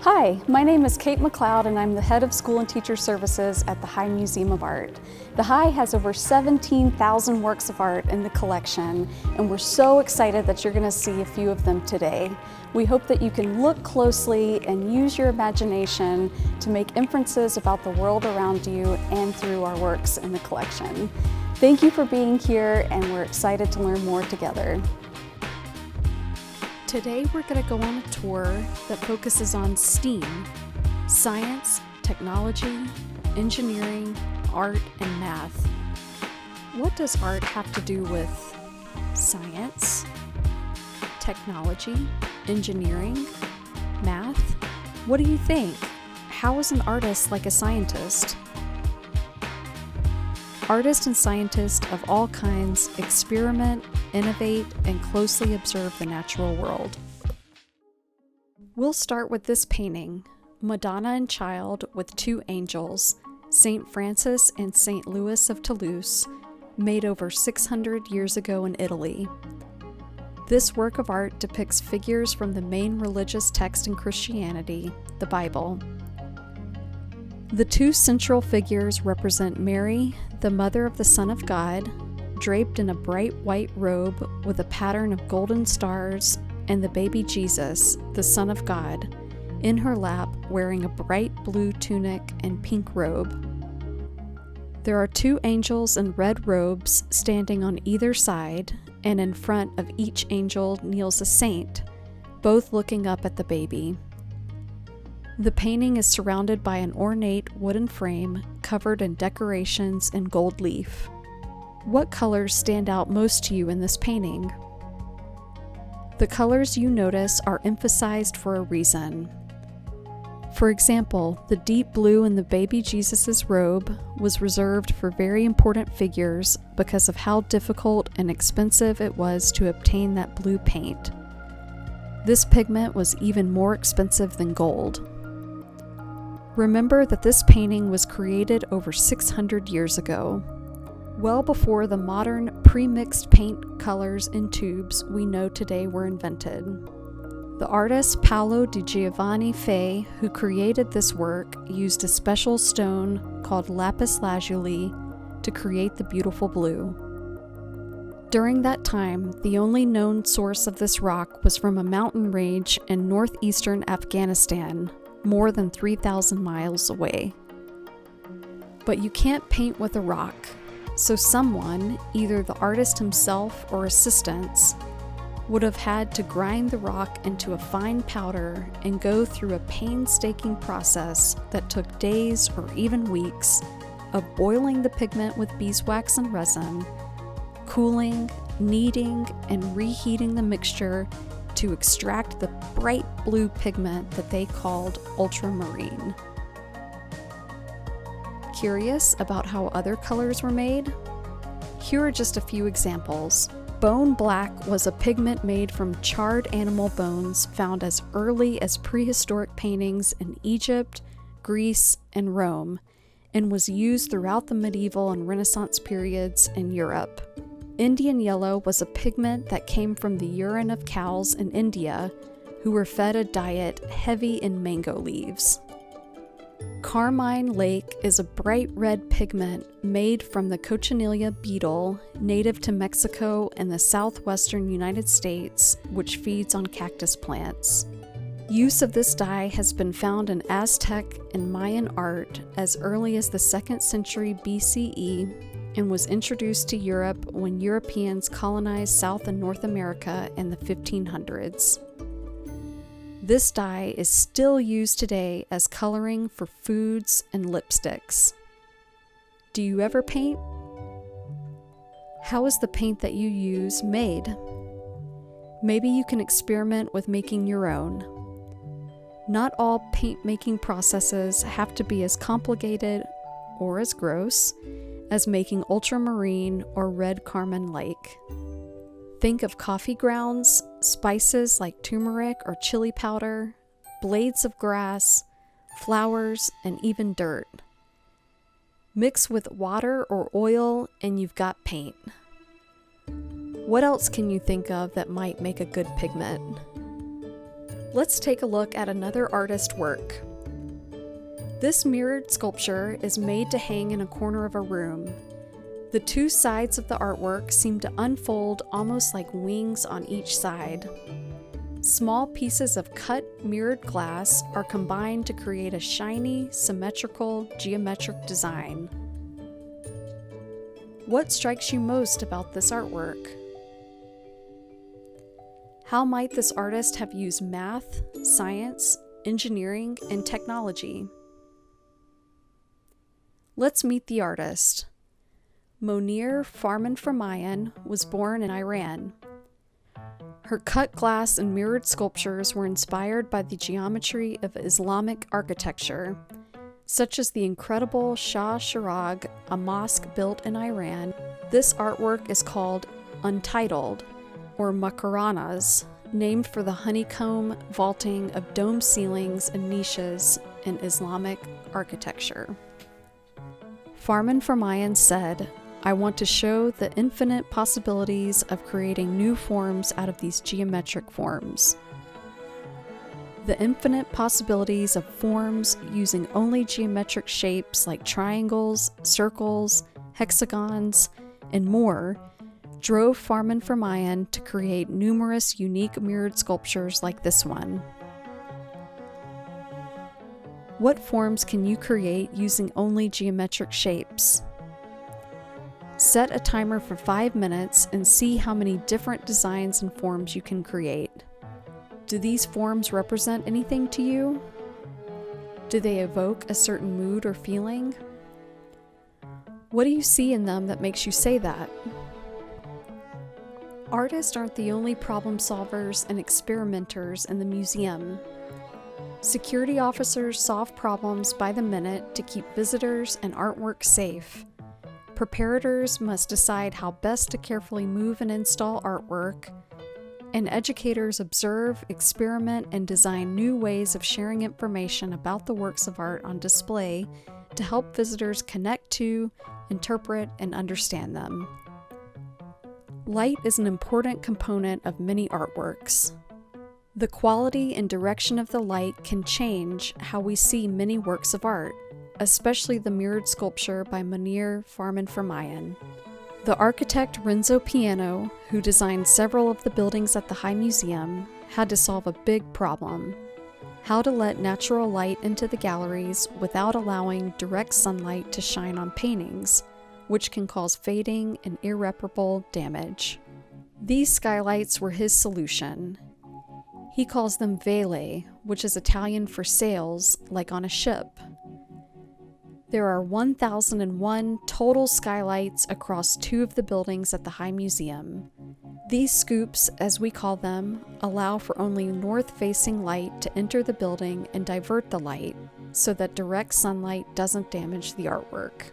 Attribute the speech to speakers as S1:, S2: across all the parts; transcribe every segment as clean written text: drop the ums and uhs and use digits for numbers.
S1: Hi, my name is Kate McLeod and I'm the head of School and Teacher Services at the High Museum of Art. The High has over 17,000 works of art in the collection, and we're so excited that you're going to see a few of them today. We hope that you can look closely and use your imagination to make inferences about the world around you and through our works in the collection. Thank you for being here, and we're excited to learn more together. Today we're going to go on a tour that focuses on STEAM: science, technology, engineering, art, and math. What does art have to do with science, technology, engineering, math? What do you think? How is an artist like a scientist? Artists and scientists of all kinds experiment, innovate, and closely observe the natural world. We'll start with this painting, Madonna and Child with two angels, St. Francis and St. Louis of Toulouse, made over 600 years ago in Italy. This work of art depicts figures from the main religious text in Christianity, the Bible. The two central figures represent Mary, the mother of the Son of God, draped in a bright white robe with a pattern of golden stars, and the baby Jesus, the Son of God, in her lap wearing a bright blue tunic and pink robe. There are two angels in red robes standing on either side, and in front of each angel kneels a saint, both looking up at the baby. The painting is surrounded by an ornate wooden frame covered in decorations and gold leaf. What colors stand out most to you in this painting? The colors you notice are emphasized for a reason. For example, the deep blue in the baby Jesus' robe was reserved for very important figures because of how difficult and expensive it was to obtain that blue paint. This pigment was even more expensive than gold. Remember that this painting was created over 600 years ago, well before the modern pre-mixed paint colors in tubes we know today were invented. The artist Paolo di Giovanni Fei, who created this work, used a special stone called lapis lazuli to create the beautiful blue. During that time, the only known source of this rock was from a mountain range in northeastern Afghanistan, more than 3,000 miles away. But you can't paint with a rock, so someone, either the artist himself or assistants, would have had to grind the rock into a fine powder and go through a painstaking process that took days or even weeks of boiling the pigment with beeswax and resin, cooling, kneading, and reheating the mixture to extract the bright blue pigment that they called ultramarine. Curious about how other colors were made? Here are just a few examples. Bone black was a pigment made from charred animal bones found as early as prehistoric paintings in Egypt, Greece, and Rome, and was used throughout the medieval and Renaissance periods in Europe. Indian yellow was a pigment that came from the urine of cows in India who were fed a diet heavy in mango leaves. Carmine lake is a bright red pigment made from the cochinilla beetle native to Mexico and the southwestern United States, which feeds on cactus plants. Use of this dye has been found in Aztec and Mayan art as early as the 2nd century BCE and was introduced to Europe when Europeans colonized South and North America in the 1500s. This dye is still used today as coloring for foods and lipsticks. Do you ever paint? How is the paint that you use made? Maybe you can experiment with making your own. Not all paint-making processes have to be as complicated or as gross as making ultramarine or red carmine lake. Think of coffee grounds, spices like turmeric or chili powder, blades of grass, flowers, and even dirt. Mix with water or oil and you've got paint. What else can you think of that might make a good pigment? Let's take a look at another artist's work. This mirrored sculpture is made to hang in a corner of a room. The two sides of the artwork seem to unfold almost like wings on each side. Small pieces of cut mirrored glass are combined to create a shiny, symmetrical, geometric design. What strikes you most about this artwork? How might this artist have used math, science, engineering, and technology? Let's meet the artist. Monir Farmanfarmayan was born in Iran. Her cut glass and mirrored sculptures were inspired by the geometry of Islamic architecture, such as the incredible Shah Cheragh, a mosque built in Iran. This artwork is called Untitled, or Makaranas, named for the honeycomb vaulting of dome ceilings and niches in Islamic architecture. Farmanfarmayan said, "I want to show the infinite possibilities of creating new forms out of these geometric forms. The infinite possibilities of forms using only geometric shapes like triangles, circles, hexagons, and more drove Farmanfarmayan to create numerous unique mirrored sculptures like this one." What forms can you create using only geometric shapes? Set a timer for 5 minutes and see how many different designs and forms you can create. Do these forms represent anything to you? Do they evoke a certain mood or feeling? What do you see in them that makes you say that? Artists aren't the only problem solvers and experimenters in the museum. Security officers solve problems by the minute to keep visitors and artwork safe. Preparators must decide how best to carefully move and install artwork, and educators observe, experiment, and design new ways of sharing information about the works of art on display to help visitors connect to, interpret, and understand them. Light is an important component of many artworks. The quality and direction of the light can change how we see many works of art, especially the mirrored sculpture by Monir Farmanfarmayan. The architect Renzo Piano, who designed several of the buildings at the High Museum, had to solve a big problem: how to let natural light into the galleries without allowing direct sunlight to shine on paintings, which can cause fading and irreparable damage. These skylights were his solution. He calls them vele, which is Italian for sails, like on a ship. There are 1,001 total skylights across 2 of the buildings at the High Museum. These scoops, as we call them, allow for only north-facing light to enter the building and divert the light so that direct sunlight doesn't damage the artwork.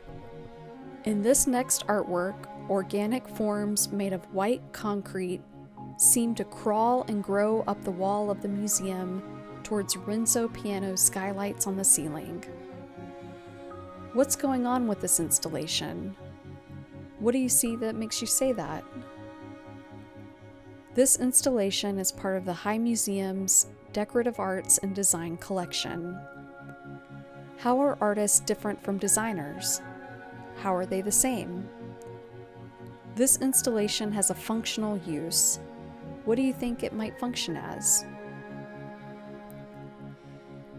S1: In this next artwork, organic forms made of white concrete seem to crawl and grow up the wall of the museum towards Renzo Piano's skylights on the ceiling. What's going on with this installation? What do you see that makes you say that? This installation is part of the High Museum's Decorative Arts and Design collection. How are artists different from designers? How are they the same? This installation has a functional use. What do you think it might function as?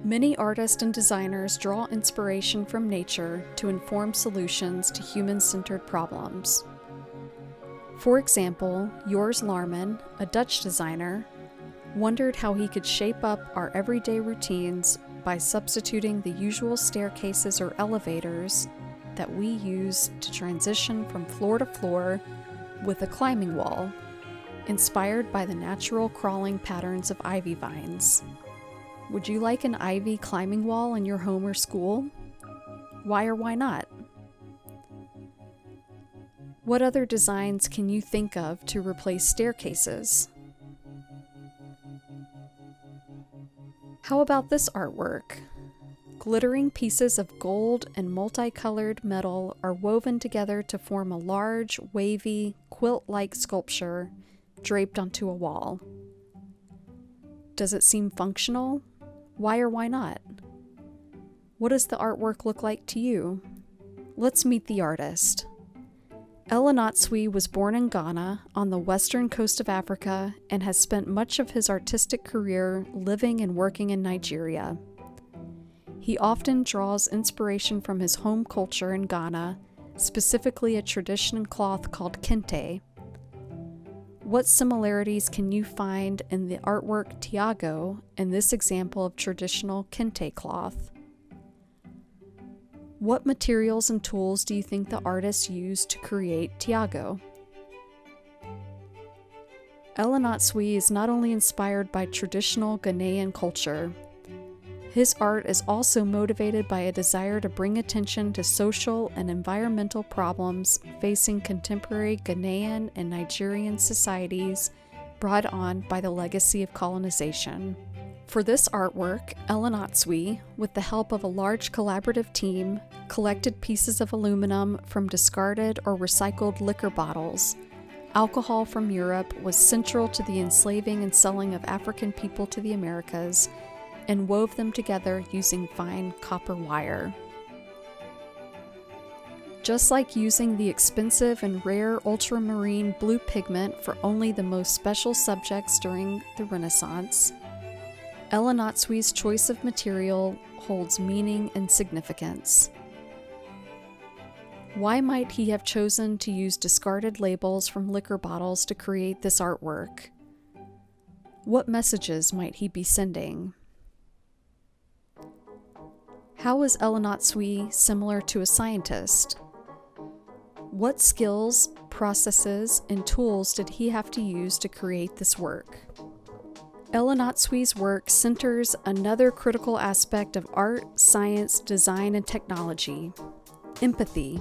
S1: Many artists and designers draw inspiration from nature to inform solutions to human-centered problems. For example, Joris Laarman, a Dutch designer, wondered how he could shape up our everyday routines by substituting the usual staircases or elevators that we use to transition from floor to floor with a climbing wall, inspired by the natural crawling patterns of ivy vines. Would you like an ivy climbing wall in your home or school? Why or why not? What other designs can you think of to replace staircases? How about this artwork? Glittering pieces of gold and multicolored metal are woven together to form a large, wavy, quilt-like sculpture draped onto a wall. Does it seem functional? Why or why not? What does the artwork look like to you? Let's meet the artist. Ella Natsui was born in Ghana on the western coast of Africa and has spent much of his artistic career living and working in Nigeria. He often draws inspiration from his home culture in Ghana, specifically a traditional cloth called kente. What similarities can you find in the artwork Tiago in this example of traditional kente cloth? What materials and tools do you think the artist used to create Tiago? Ella Natsui is not only inspired by traditional Ghanaian culture. His art is also motivated by a desire to bring attention to social and environmental problems facing contemporary Ghanaian and Nigerian societies brought on by the legacy of colonization. For this artwork, Ella Natsui, with the help of a large collaborative team, collected pieces of aluminum from discarded or recycled liquor bottles. Alcohol from Europe was central to the enslaving and selling of African people to the Americas, and wove them together using fine copper wire. Just like using the expensive and rare ultramarine blue pigment for only the most special subjects during the Renaissance, Ella Natsui's choice of material holds meaning and significance. Why might he have chosen to use discarded labels from liquor bottles to create this artwork? What messages might he be sending? How is Ella Natsui similar to a scientist? What skills, processes, and tools did he have to use to create this work? Ella Natsui's work centers another critical aspect of art, science, design, and technology: empathy.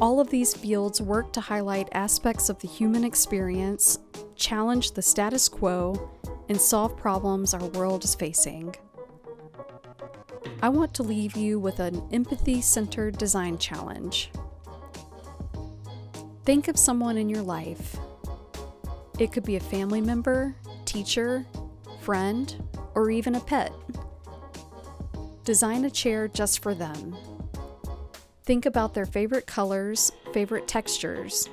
S1: All of these fields work to highlight aspects of the human experience, challenge the status quo, and solve problems our world is facing. I want to leave you with an empathy-centered design challenge. Think of someone in your life. It could be a family member, teacher, friend, or even a pet. Design a chair just for them. Think about their favorite colors, favorite textures.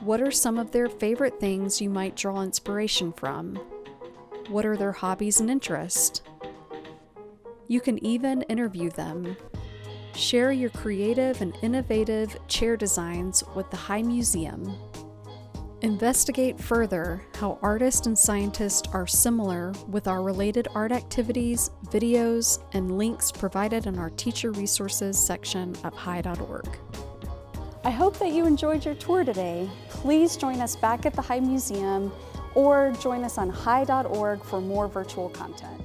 S1: What are some of their favorite things you might draw inspiration from? What are their hobbies and interests? You can even interview them. Share your creative and innovative chair designs with the High Museum. Investigate further how artists and scientists are similar with our related art activities, videos, and links provided in our teacher resources section of high.org. I hope that you enjoyed your tour today. Please join us back at the High Museum or join us on high.org for more virtual content.